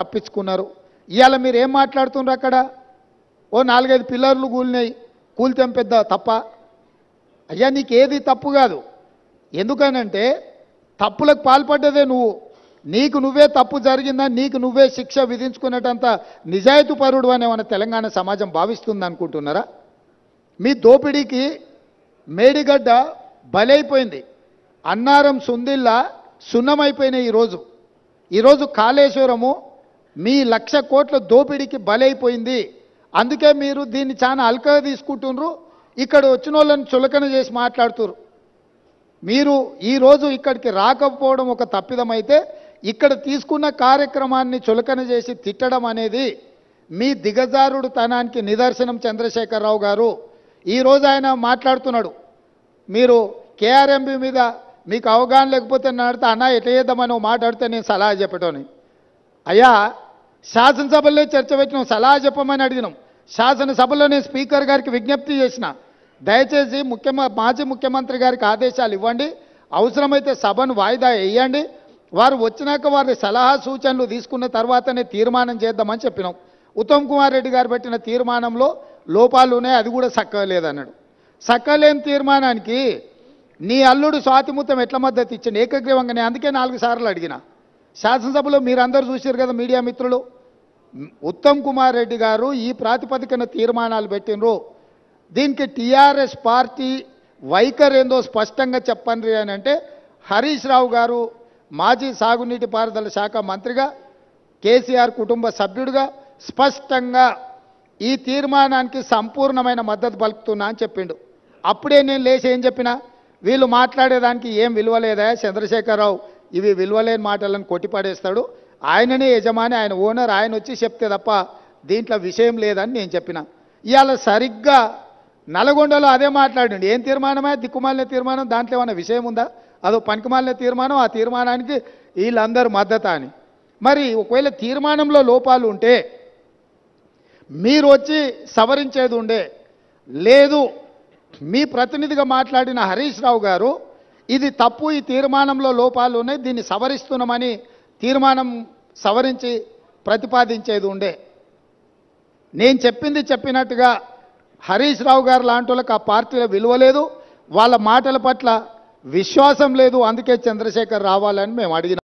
తప్పించుకున్నారు. ఇవాళ మీరు ఏం మాట్లాడుతున్నారు? అక్కడ ఓ 4-5 పిల్లర్లు కూలినాయి, కూలితే పెద్ద తప్ప? అయ్యా నీకేది తప్పు కాదు. ఎందుకనంటే తప్పులకు పాల్పడ్డదే నువ్వు. నీకు నువ్వే తప్పు జరిగిందని నీకు నువ్వే శిక్ష విధించుకునేటంత నిజాయితీ పరుడు అని మన తెలంగాణ సమాజం భావిస్తుంది అనుకుంటున్నారా? మీ దోపిడీకి మేడిగడ్డ బలైపోయింది. అన్నారం సుందిల్లా సున్నమైపోయినాయి. ఈరోజు కాళేశ్వరము మీ 1,00,000 కోట్ల దోపిడీకి బలైపోయింది. అందుకే మీరు దీన్ని చాలా అల్కగా తీసుకుంటున్నారు. ఇక్కడ వచ్చిన వాళ్ళని చులకన చేసి మాట్లాడుతున్నారు. మీరు ఈరోజు ఇక్కడికి రాకపోవడం ఒక తప్పిదమైతే ఇక్కడ తీసుకున్న కార్యక్రమాన్ని చులకన చేసి తిట్టడం అనేది మీ దిగజారుడు తనానికి నిదర్శనం. చంద్రశేఖరరావు గారు ఈరోజు ఆయన మాట్లాడుతున్నాడు, మీరు కేఆర్ఎంబి మీద మీకు అవగాహన లేకపోతే నడితే అన్నా ఎట్లా చేద్దామని మాట్లాడితే నేను సలహా చెప్పటోని. అయ్యా శాసనసభలో చర్చ పెట్టినాం, సలహా చెప్పమని అడిగినాం. శాసనసభలో నేను స్పీకర్ గారికి విజ్ఞప్తి చేసిన, దయచేసి మాజీ ముఖ్యమంత్రి గారికి ఆదేశాలు ఇవ్వండి, అవసరమైతే సభను వాయిదా వేయండి, వారు వచ్చినాక వారి సలహా సూచనలు తీసుకున్న తర్వాతనే తీర్మానం చేద్దామని చెప్పినాం. ఉత్తమ్ కుమార్ రెడ్డి గారు పెట్టిన తీర్మానంలో లోపాలు ఉన్నాయి, అది కూడా సక్కలేదన్నాడు. సక్కలేని తీర్మానానికి నీ అల్లుడు స్వాతిముత్యం ఎట్లా మద్దతు ఇచ్చింది ఏకగ్రీవంగానే? అందుకే 4 సార్లు అడిగిన. శాసనసభలో మీరందరూ చూశారు కదా మీడియా మిత్రులు. ఉత్తమ్ కుమార్ రెడ్డి గారు ఈ ప్రాతిపదికన తీర్మానాలు పెట్టినరు. దీనికి టీఆర్ఎస్ పార్టీ వైఖరి ఏందో స్పష్టంగా చెప్పండి అని అంటే, హరీష్ రావు గారు మాజీ సాగునీటి పారుదల శాఖ మంత్రిగా, కేసీఆర్ కుటుంబ సభ్యుడిగా స్పష్టంగా ఈ తీర్మానానికి సంపూర్ణమైన మద్దతు పలుకుతున్నా అని చెప్పిండు. అప్పుడే నేను లేచి ఏం చెప్పినా, వీళ్ళు మాట్లాడేదానికి ఏం విలువలేదా చంద్రశేఖరరావు, ఇవి విలువలేని మాటలను కొట్టిపడేస్తాడు, ఆయననే యజమాని, ఆయన ఓనర్, ఆయన వచ్చి చెప్తే తప్ప దీంట్లో విషయం లేదని నేను చెప్పిన. ఇవాళ సరిగ్గా నల్గొండలో అదే మాట్లాడండి. ఏం తీర్మానమే? దిక్కుమాలిన తీర్మానం, దాంట్లో ఏమైనా విషయం ఉందా? అదో పనికిమాలిన తీర్మానం, ఆ తీర్మానానికి వీళ్ళందరూ మద్దతు అని. మరి ఒకవేళ తీర్మానంలో లోపాలు ఉంటే మీరు వచ్చి సవరించేది ఉండే. లేదు, మీ ప్రతినిధిగా మాట్లాడిన హరీష్ రావు గారు ఇది తప్పు, ఈ తీర్మానంలో లోపాలు ఉన్నాయి, దీన్ని సవరిస్తున్నామని తీర్మానం సవరించి ప్రతిపాదించేది ఉండే. నేను చెప్పింది చెప్పినట్టుగా హరీష్ రావు గారు లాంటి వాళ్ళకి ఆ పార్టీలో విలువ లేదు, వాళ్ళ మాటల పట్ల విశ్వాసం లేదు. అందుకే చంద్రశేఖర్ రావాలని మేము అడిగినాం.